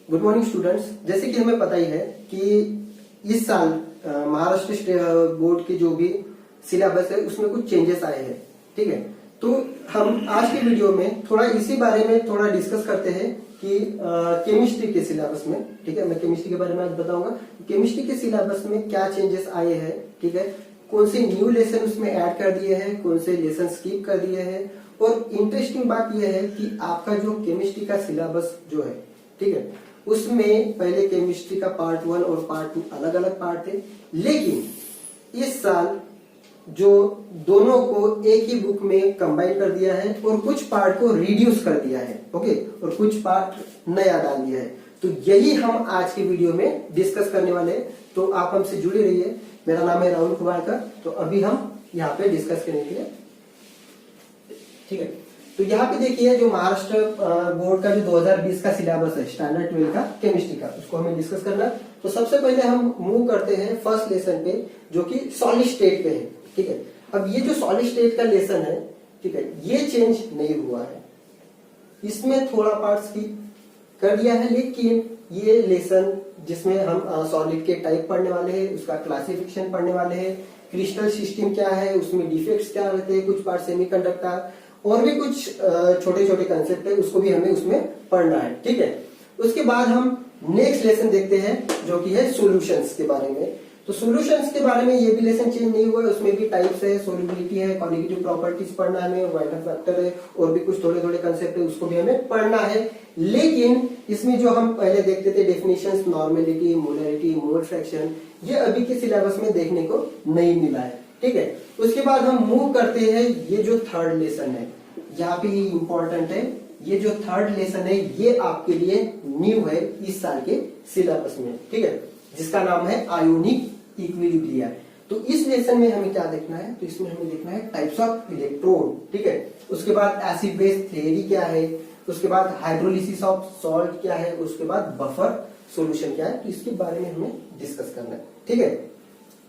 Good morning students. जैसे कि हमें पता ही है कि इस साल महाराष्ट्र बोर्ड की जो भी सिलेबस है उसमें कुछ चेंजेस आए हैं। ठीक है, तो हम आज के वीडियो में थोड़ा इसी बारे में थोड़ा डिस्कस करते हैं कि केमिस्ट्री के सिलेबस में, ठीक है, मैं केमिस्ट्री के बारे में आज बताऊंगा केमिस्ट्री के सिलेबस में क्या चेंजेस आए हैं। ठीक है, कौन से न्यू लेसन उसमें ऐड कर दिए हैं, कौन से लेसन स्किप कर दिए हैं। और इंटरेस्टिंग बात यह है कि आपका जो केमिस्ट्री का सिलेबस जो है, ठीक है, उसमें पहले केमिस्ट्री का पार्ट 1 और पार्ट 2 अलग अलग पार्ट थे, लेकिन इस साल जो दोनों को एक ही बुक में कंबाइन कर दिया है और कुछ पार्ट को रिड्यूस कर दिया है। ओके, और कुछ पार्ट नया डाल दिया है। तो यही हम आज के वीडियो में डिस्कस करने वाले हैं, तो आप हमसे जुड़े रहिए। मेरा नाम है राहुल कुमार का। तो अभी हम यहाँ पे डिस्कस करने के लिए, ठीक है, तो यहाँ पे देखिए जो महाराष्ट्र बोर्ड का जो 2020 का सिलेबस है स्टैंडर्ड 12 का केमिस्ट्री का, उसको हमें डिस्कस करना है। तो सबसे पहले हम मूव करते हैं फर्स्ट लेसन पे जो कि सॉलिड स्टेट पे है। ठीक है, अब ये जो सॉलिड स्टेट का लेसन है, ठीक है, ये चेंज नहीं हुआ है, इसमें थोड़ा पार्ट स्किप कर दिया है, लेकिन ये लेसन जिसमें हम सॉलिड के टाइप पढ़ने वाले हैं, उसका क्लासिफिकेशन पढ़ने वाले हैं, क्रिस्टल सिस्टम क्या है, उसमें डिफेक्ट्स क्या रहते हैं, कुछ पार्ट सेमीकंडक्टर और भी कुछ छोटे छोटे कंसेप्ट है, उसको भी हमें उसमें पढ़ना है। ठीक है, उसके बाद हम नेक्स्ट लेसन देखते हैं जो कि है सॉल्यूशंस के बारे में। तो सॉल्यूशंस के बारे में ये भी लेसन चेंज नहीं हुआ है, उसमें भी टाइप्स है, सॉल्युबिलिटी है, कॉन्जुगेटिव प्रॉपर्टीज पढ़ना है हमें, वाइटर फैक्टर है और भी कुछ थोड़े थोड़े कंसेप्ट है, उसको भी हमें पढ़ना है। लेकिन इसमें जो हम पहले देखते थे definitions, normality, molarity, mole fraction, ये अभी के सिलेबस में देखने को नहीं मिला है। ठीक है, उसके बाद हम मूव करते हैं, ये जो थर्ड लेसन है यहाँ पे इंपॉर्टेंट है, ये जो थर्ड लेसन है ये आपके लिए न्यू है इस साल के सिलेबस में। ठीक है, जिसका नाम है आयोनिक इक्विलिब्रिया। तो इस लेसन में हमें क्या देखना है, तो इसमें हमें देखना है टाइप्स ऑफ इलेक्ट्रोड। ठीक है, उसके बाद एसिड बेस थ्योरी क्या है, उसके बाद हाइड्रोलिसिस ऑफ सॉल्ट क्या है, उसके बाद बफर सॉल्यूशन क्या है, तो इसके बारे में हमें डिस्कस करना है। ठीक है,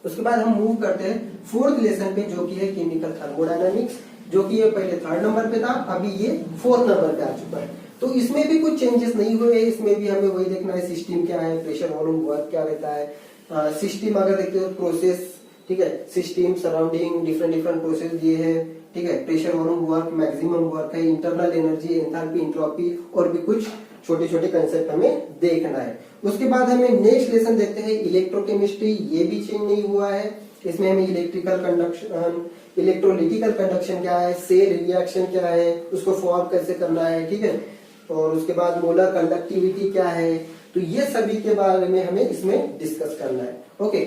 उसके बाद हम मूव करते हैं फोर्थ लेसन पे जो कि है केमिकल थर्मोडायनामिक्स, जो कि ये पहले थर्ड नंबर पे था, अभी ये फोर्थ नंबर पे आ चुका है। तो इसमें भी कुछ चेंजेस नहीं हुए, इसमें भी हमें वही देखना है सिस्टम क्या है, प्रेशर वॉल्यूम वर्क क्या रहता है, सिस्टम अगर देखते हो प्रोसेस, ठीक है, सिस्टम सराउंडिंग डिफरेंट प्रोसेस ये है। ठीक है, pressure volume work, maximum work है, इंटरनल एनर्जी, एंथैल्पी, एंट्रोपी और भी कुछ छोटे छोटे कंसेप्ट हमें देखना है। उसके बाद हमें नेक्स्ट लेसन देखते हैं इलेक्ट्रोकेमिस्ट्री, ये भी चेंज नहीं हुआ है। इसमें हमें इलेक्ट्रिकल कंडक्शन, इलेक्ट्रोलिटिकल कंडक्शन क्या है, सेल रिएक्शन क्या है, उसको फॉर्म कैसे करना है, ठीक है, और उसके बाद मोलर कंडक्टिविटी क्या है, तो ये सभी के बारे में हमें इसमें डिस्कस करना है। ओके,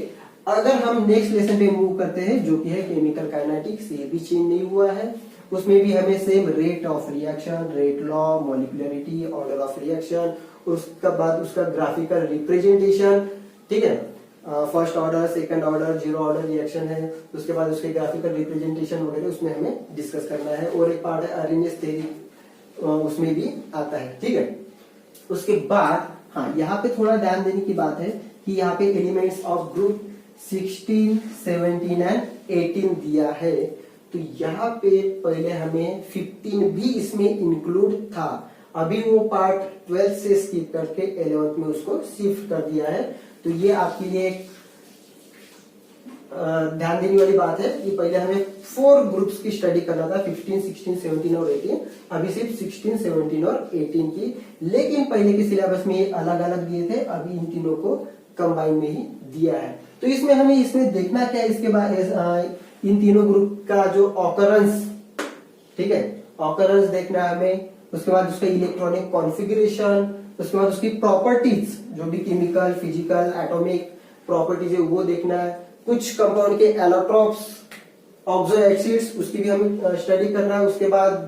अगर हम नेक्स्ट लेसन पे मूव करते हैं जो कि है केमिकल काइनेटिक्स, ये भी चेंज नहीं हुआ है, उसमें भी हमें same rate of reaction, rate law, molecularity, order of reaction, उसके बाद उसका ग्राफिकल रिप्रेजेंटेशन, ठीक है, first order, second order, zero order reaction है, उसके बाद उसके ग्राफिकल रिप्रेजेंटेशन वगैरह उसमें हमें डिस्कस करना है। और एक पार्ट है अरेंजमेंट थ्योरी, उसमें भी आता है। ठीक है, उसके बाद हाँ, यहाँ पे थोड़ा ध्यान देने की बात है कि यहाँ पे एलिमेंट्स ऑफ ग्रुप 16, 17 एंड 18 दिया है। तो यहाँ पे पहले हमें 15 भी इसमें इंक्लूड था, अभी वो पार्ट 12 से स्किप करके 11th में उसको शिफ्ट कर दिया है। तो ये आपके लिए एक ध्यान देने वाली बात है कि पहले हमें 4 ग्रुप्स की स्टडी करना था, 15, 16, 17 और 18, अभी सिर्फ 16, 17 और 18 की। लेकिन पहले के सिलेबस में ये अलग अलग दिए थे, अभी इन तीनों को कंबाइन में ही दिया है। तो इसमें हमें इसमें देखना क्या है, इसके बाद इन तीनों ग्रुप का जो ऑकरेंस, ठीक है, ऑकरेंस देखना है हमें, उसके बाद उसका इलेक्ट्रॉनिक कॉन्फ़िगरेशन, उसके बाद उसकी प्रॉपर्टीज जो भी केमिकल, फिजिकल, एटॉमिक प्रॉपर्टीज है वो देखना है, कुछ कंपाउंड के एलोट्रोप्स, ऑक्सो एसिड्स, उसकी भी हमें स्टडी करना है। उसके बाद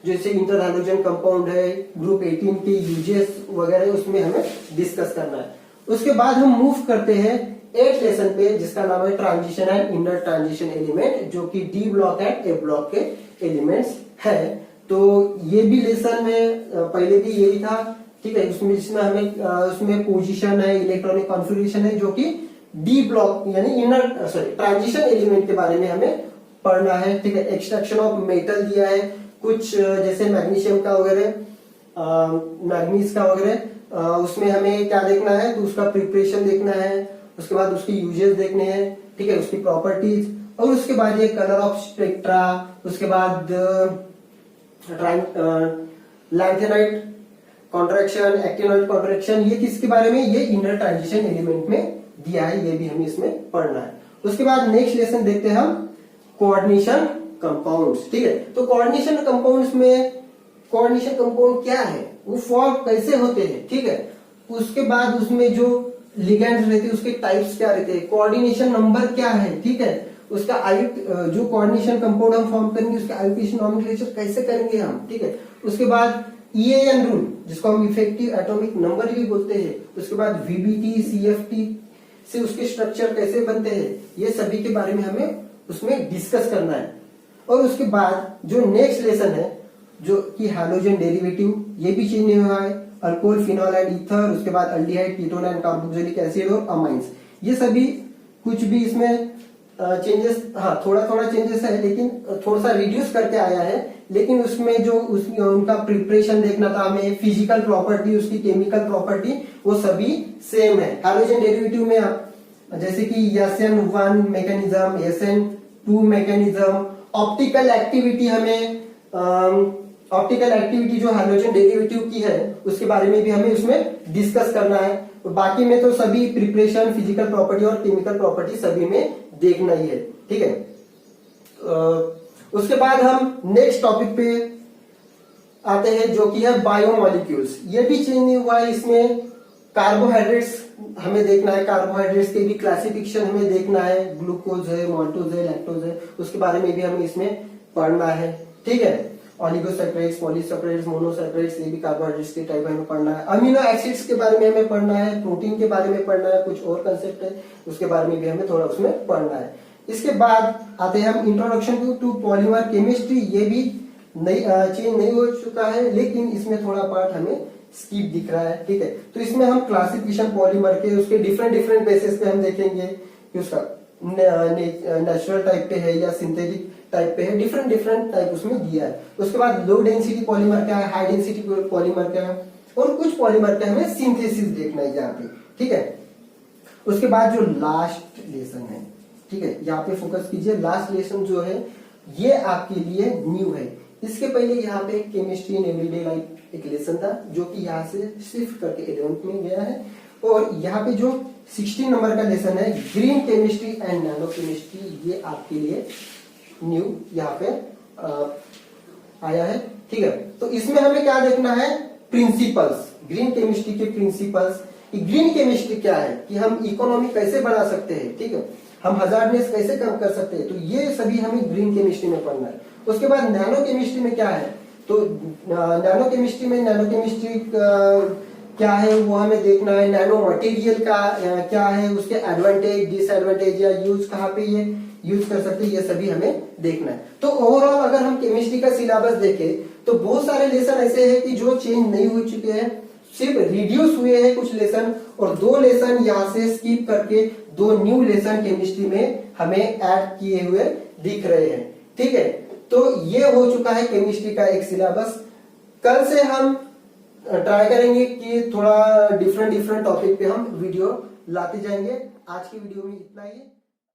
जैसे इंटर हाइड्रोजन कंपाउंड है, ग्रुप 18 के यूजेस वगैरह उसमें हमें डिस्कस करना है। उसके बाद हम मूव करते हैं 8th लेसन पे जिसका नाम है transition and inner transition element, जो कि D block and A block के एलिमेंट्स है। तो ये भी लेसन में पहले भी यही था, ठीक है, उसमें जिसमें हमें उसमें पोजीशन है, इलेक्ट्रॉनिक कॉन्फ़िगरेशन है, जो कि डी ब्लॉक यानी इनर ट्रांजिशन एलिमेंट के बारे में हमें पढ़ना है। ठीक है, एक्सट्रैक्शन ऑफ मेटल दिया है, कुछ जैसे मैग्नीशियम का वगैरह, मैग्नीज का वगैरह, उसमें हमें क्या देखना है, तो उसका प्रिपरेशन देखना है, उसके बाद उसके यूजेस देखने हैं, ठीक है, उसकी प्रॉपर्टीज, और उसके बाद ये कलर ऑफ स्पेक्ट्रा, उसके बाद लैंथेनाइट कॉन्ट्रैक्शन, एक्टिनोइड कॉन्ट्रैक्शन, ये किसके बारे में, ये इनर ट्रांजिशन एलिमेंट में दिया है, ये भी हमें इसमें पढ़ना है। उसके बाद नेक्स्ट लेसन देखते हैं हम कोऑर्डिनेशन कंपाउंड्स, ठीक है। तो कोऑर्डिनेशन कंपाउंड्स में कोऑर्डिनेशन कंपाउंड क्या है, वो फॉर्म कैसे होते हैं, ठीक है। उसके बाद उसमें जो लिगेंड्स रहते हैं उसके टाइप्स क्या रहते हैं, कोऑर्डिनेशन नंबर क्या है, ठीक है। उसका जो कोऑर्डिनेशन कंपाउंड हम फॉर्म करेंगे उसका आईयूपीएसी नॉमेनक्लेचर कैसे करेंगे हम, ठीक है। उसके बाद ईएएन रूल, जिसको हम इफेक्टिव एटॉमिक नंबर भी बोलते हैं। उसके बाद वीबीटी, सीएफटी से उसके स्ट्रक्चर कैसे बनते हैं, ये सभी के बारे में हमें उसमें डिस्कस करना है। और उसके बाद जो नेक्स्ट लेसन है जो कि हैलोजन डेरिवेटिव, ये भी चेंज नहीं हुआ है, अल्कोहल, फिनॉल एंड ईथर, उसके बाद aldehyde, ketone and carboxylic acid और अमाइंस, ये सभी कुछ भी इसमें चेंजेस, हाँ थोड़ा थोड़ा चेंजेस है, लेकिन थोड़ा सा रिड्यूस करके आया है। लेकिन उसमें जो उनका प्रिपरेशन देखना था हमें, फिजिकल प्रॉपर्टी, उसकी केमिकल प्रॉपर्टी, वो सभी सेम है। हैलोजन डेरिवेटिव में आप जैसे कि SN1 mechanism, SN2 mechanism, optical activity, हमें ऑप्टिकल एक्टिविटी जो हैलोजन डेरिवेटिव की है उसके बारे में भी हमें उसमें डिस्कस करना है। बाकी में तो सभी प्रिपरेशन, फिजिकल प्रॉपर्टी और केमिकल प्रॉपर्टी सभी में देखना ही है, ठीक है। उसके बाद हम नेक्स्ट टॉपिक पे आते हैं जो कि है बायोमॉलिक्यूल्स। ये भी चेंज नहीं हुआ है, इसमें कार्बोहाइड्रेट्स हमें देखना है, कार्बोहाइड्रेट्स के भी क्लासिफिकेशन हमें देखना है, ग्लूकोज है, माल्टोज है, लैक्टोज है, उसके बारे में भी हमें इसमें पढ़ना है, ठीक है। ऑलिगोसैकेराइड्स, पॉलीसैकेराइड्स, मोनोसैकेराइड्स, ये भी कार्बोहाइड्रेट्स के टाइप हमें पढ़ना है। अमीनो एसिड्स के बारे में हमें पढ़ना है, प्रोटीन के बारे में पढ़ना है, कुछ और कंसेप्ट है उसके बारे में भी हमें थोड़ा उसमें पढ़ना है। इसके बाद आते हैं हम इंट्रोडक्शन टू पॉलीमर केमिस्ट्री। ये भी चेंज नहीं हो चुका है, लेकिन इसमें थोड़ा पार्ट हमें स्किप दिख रहा है, ठीक है। तो इसमें हम क्लासिफिकेशन पॉलीमर के, उसके डिफरेंट डिफरेंट बेसिस पे हम देखेंगे कि उसका नेचुरल टाइप पे है या सिंथेटिक टाइप पे है, डिफरेंट डिफरेंट टाइप उसमें दिया है। उसके बाद लो डेंसिटी पॉलीमर क्या है, हाई डेंसिटी पॉलीमर क्या है, और कुछ पॉलीमर का हमें सिंथेसिस देखना है यहाँ पे, ठीक है। उसके बाद जो लास्ट लेसन है, ठीक है, यहाँ पे फोकस कीजिए। लास्ट लेसन जो है ये आपके लिए न्यू है। इसके पहले यहाँ पे केमिस्ट्री इन एवरीडे लाइफ एक लेसन था जो कि यहाँ से शिफ्ट करके 11th में गया है। और यहाँ पे जो 16 नंबर का लेसन है green chemistry and nano chemistry, ये आपके लिए न्यू यहाँ पे आया है, ठीक है। तो इसमें हमें क्या देखना है, प्रिंसिपल्स, ग्रीन केमिस्ट्री के प्रिंसिपल्स। ग्रीन केमिस्ट्री क्या है कि हम इकोनॉमी कैसे बढ़ा सकते हैं, ठीक है, हम हजार्डनेस कैसे कम कर सकते हैं, तो ये सभी हमें ग्रीन केमिस्ट्री में पढ़ना है। उसके बाद नैनो केमिस्ट्री में क्या है, तो नैनो केमिस्ट्री में क्या है वो हमें देखना है। नैनो मटेरियल का क्या है, उसके एडवांटेज, डिसएडवांटेज या यूज कहाँ पे ये यूज कर सकते हैं, ये सभी हमें देखना है। तो ओवरऑल अगर हम केमिस्ट्री का सिलेबस देखें तो बहुत सारे लेसन ऐसे हैं कि जो चेंज नहीं हो चुके हैं, सिर्फ रिड्यूस हुए हैं कुछ लेसन, और 2 लेसन यहाँ से स्किप करके 2 न्यू लेसन केमिस्ट्री में हमें ऐड किए हुए दिख रहे हैं, ठीक है। तो ये हो चुका है केमिस्ट्री का एक सिलेबस। कल से हम ट्राई करेंगे कि थोड़ा डिफरेंट डिफरेंट टॉपिक पे हम वीडियो लाते जाएंगे। आज की वीडियो में इतना ही।